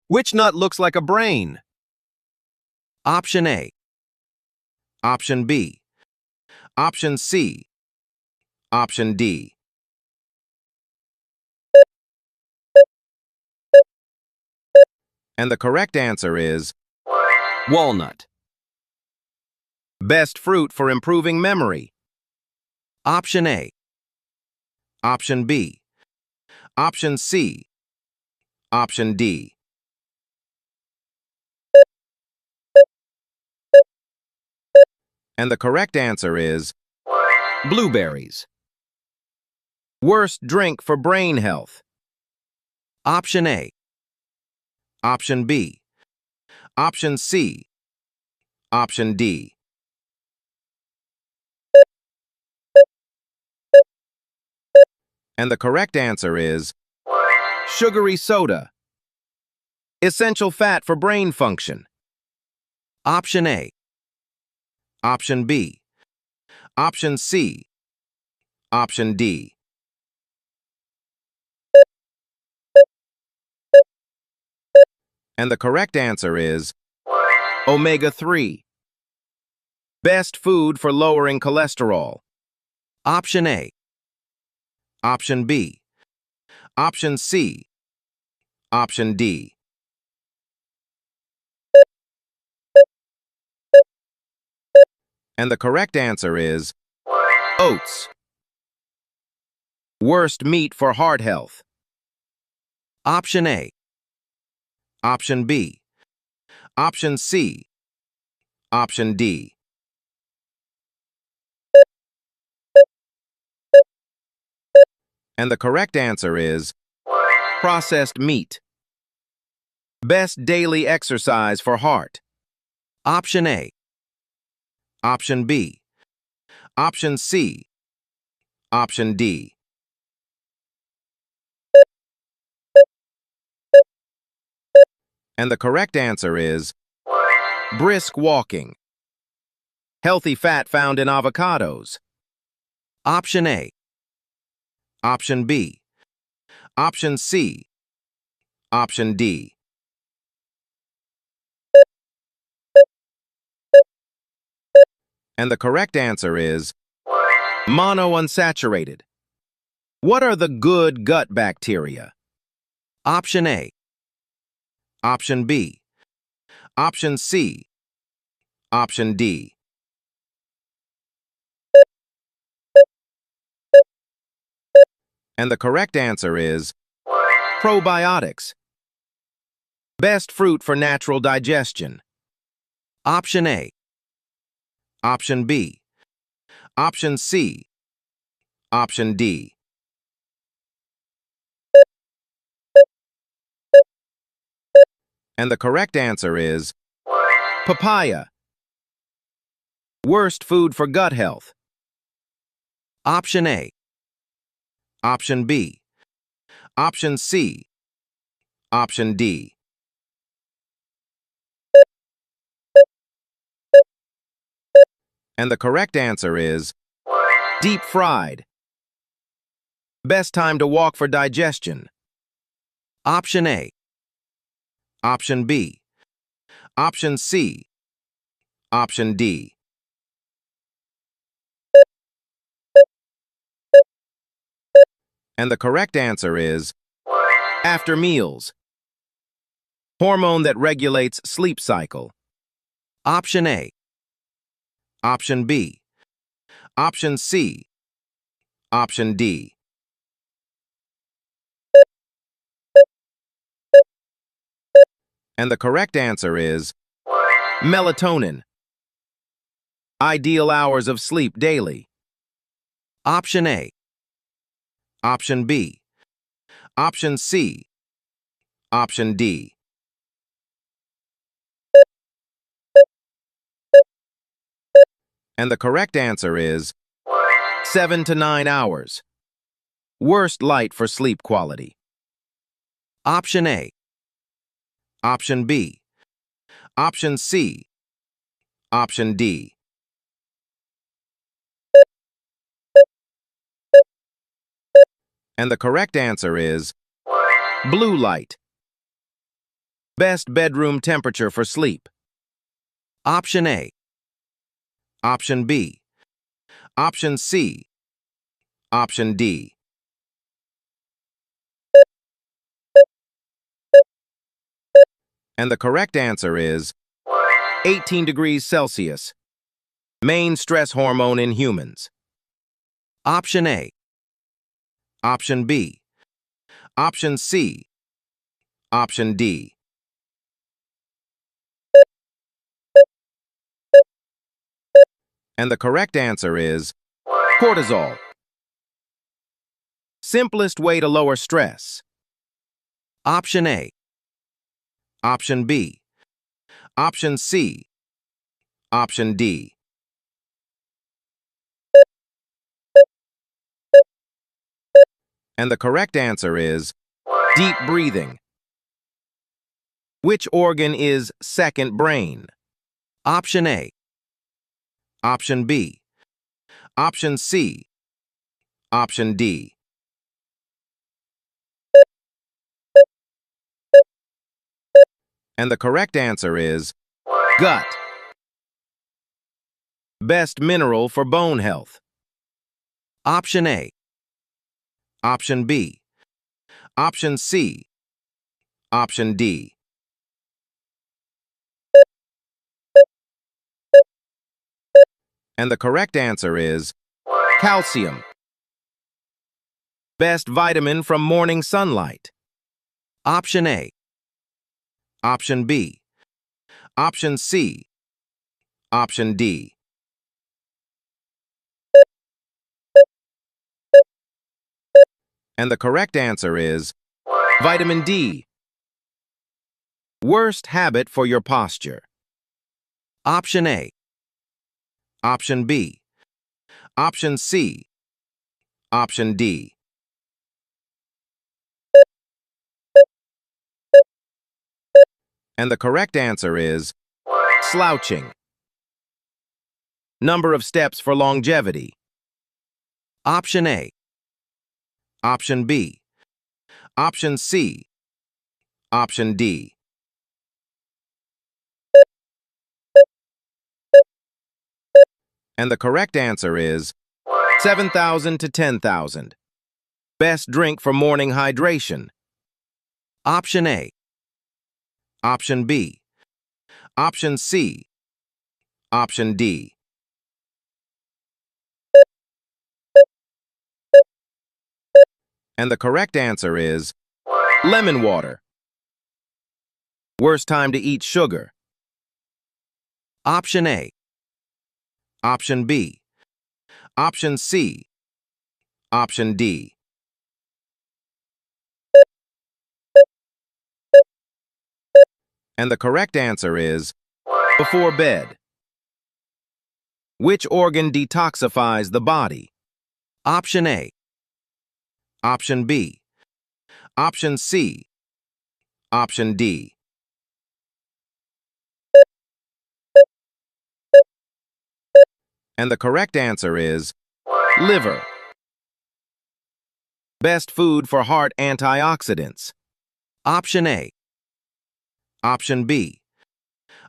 Which nut looks like a brain? Option A. Option B. Option C. Option D. And the correct answer is Walnut. best fruit for improving memory. Option A. Option B. Option C. Option D. And the correct answer is Blueberries. worst drink for brain health. Option A. Option B. Option C. Option D. And the correct answer is sugary soda. Essential fat for brain function. Option A. Option B. Option C. Option D. And the correct answer is omega-3. Best food for lowering cholesterol. Option A. Option B. Option C. Option D. And the correct answer is oats. Worst meat for heart health. Option A. Option B. Option C. Option D. And the correct answer is processed meat. Best daily exercise for heart. Option A. Option B. Option C. Option D. And the correct answer is brisk walking. Healthy fat found in avocados. Option A. Option B. Option C. Option D. And the correct answer is monounsaturated. What are the good gut bacteria? Option A. Option B. Option C. Option D. And the correct answer is probiotics. Best fruit for natural digestion. Option A. Option B. Option C. Option D. And the correct answer is papaya. Worst food for gut health. Option A. Option B. Option C. Option D. And the correct answer is deep fried. Best time to walk for digestion. Option A. Option B. Option C. Option D. And the correct answer is after meals. Hormone that regulates sleep cycle. Option A. Option B. Option C. Option D. And the correct answer is melatonin. Ideal hours of sleep daily. Option A. Option B. Option C. Option D. And the correct answer is 7 to 9 hours. Worst light for sleep quality. Option A. Option B. Option C. Option D. And the correct answer is blue light. Best bedroom temperature for sleep. Option A. Option B. Option C. Option D. And the correct answer is 18 degrees Celsius. Main stress hormone in humans. Option A. Option B. Option C. Option D. And the correct answer is cortisol. Simplest way to lower stress. Option A. Option B. Option C. Option D. And the correct answer is deep breathing. Which organ is second brain? Option A. Option B. Option C. Option D. And the correct answer is gut. Best mineral for bone health. Option A. Option B. Option C. Option D. And the correct answer is calcium. Best vitamin from morning sunlight. Option A. Option B. Option C. Option D. And the correct answer is vitamin D. Worst habit for your posture. Option A. Option B. Option C. Option D. And the correct answer is slouching. Number of steps for longevity. Option A. Option B. Option C. Option D. And the correct answer is 7,000 to 10,000. Best drink for morning hydration. Option A. Option B. Option C. Option D. And the correct answer is lemon water. Worst time to eat sugar. Option A. Option B. Option C. Option D. And the correct answer is before bed. Which organ detoxifies the body? Option A. Option B. Option C. Option D. And the correct answer is liver. Best food for heart antioxidants. Option A. Option B.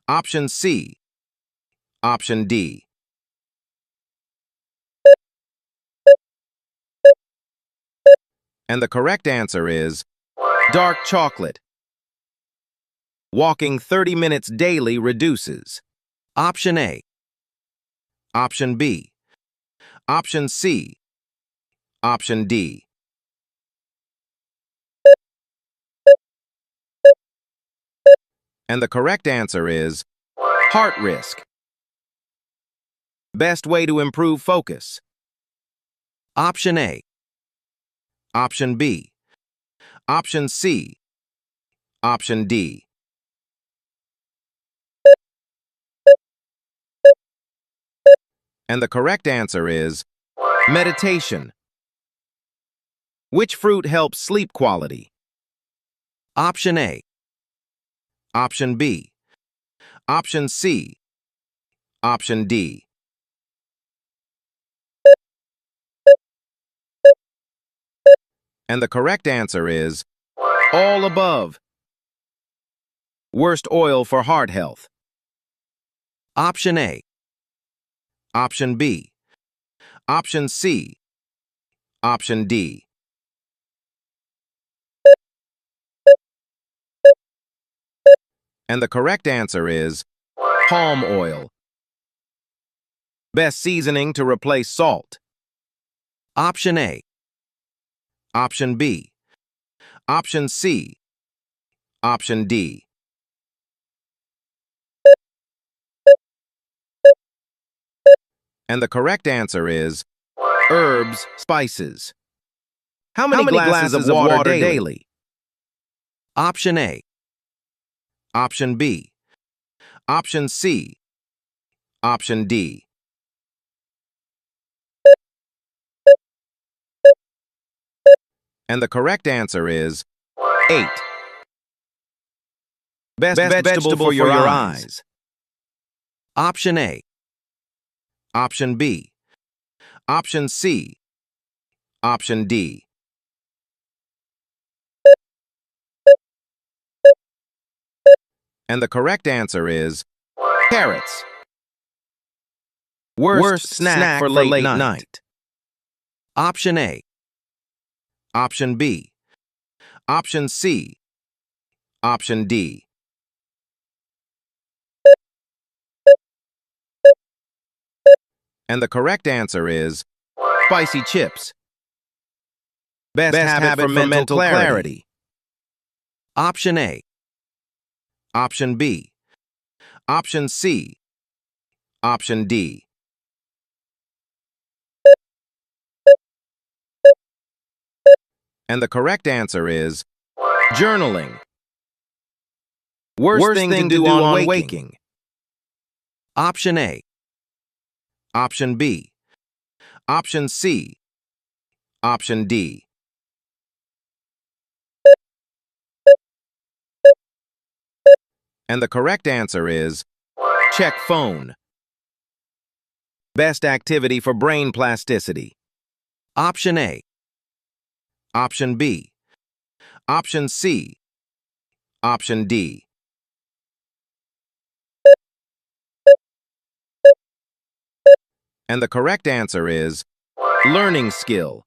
Option C. Option D. And the correct answer is dark chocolate. Walking 30 minutes daily reduces. Option A. Option B. Option C. Option D. And the correct answer is heart risk. Best way to improve focus. Option A. Option B. Option C. Option D. And the correct answer is meditation. Which fruit helps sleep quality? Option A. Option B. Option C. Option D. And the correct answer is all above. Worst oil for heart health. Option A. Option B. Option C. Option D. And the correct answer is palm oil. Best seasoning to replace salt. Option A. Option B. Option C. Option D. And the correct answer is herbs, spices. How many glasses of water daily? Option A. Option B. Option C. Option D. And the correct answer is 8. Best vegetable for your eyes. Option A. Option B. Option C. Option D. And the correct answer is carrots. Worst snack for late night. Option A. Option B. Option C. Option D. And the correct answer is spicy chips. Best habit for mental clarity. Option A. Option B. Option C. Option D. And the correct answer is journaling. Worst thing to do on waking. Option A. Option B. Option C. Option D. And the correct answer is check phone. Best activity for brain plasticity. Option A. Option B. Option C. Option D. And the correct answer is learning skill.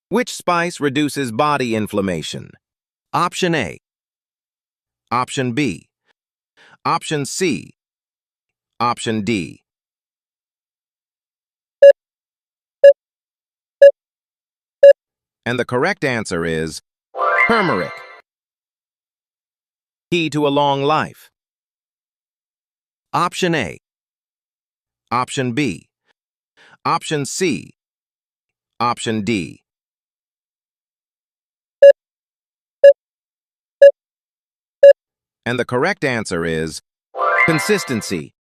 Which spice reduces body inflammation? Option A. Option B. Option C. Option D. And the correct answer is turmeric. Key to a long life. Option A. Option B. Option C. Option D. And the correct answer is consistency.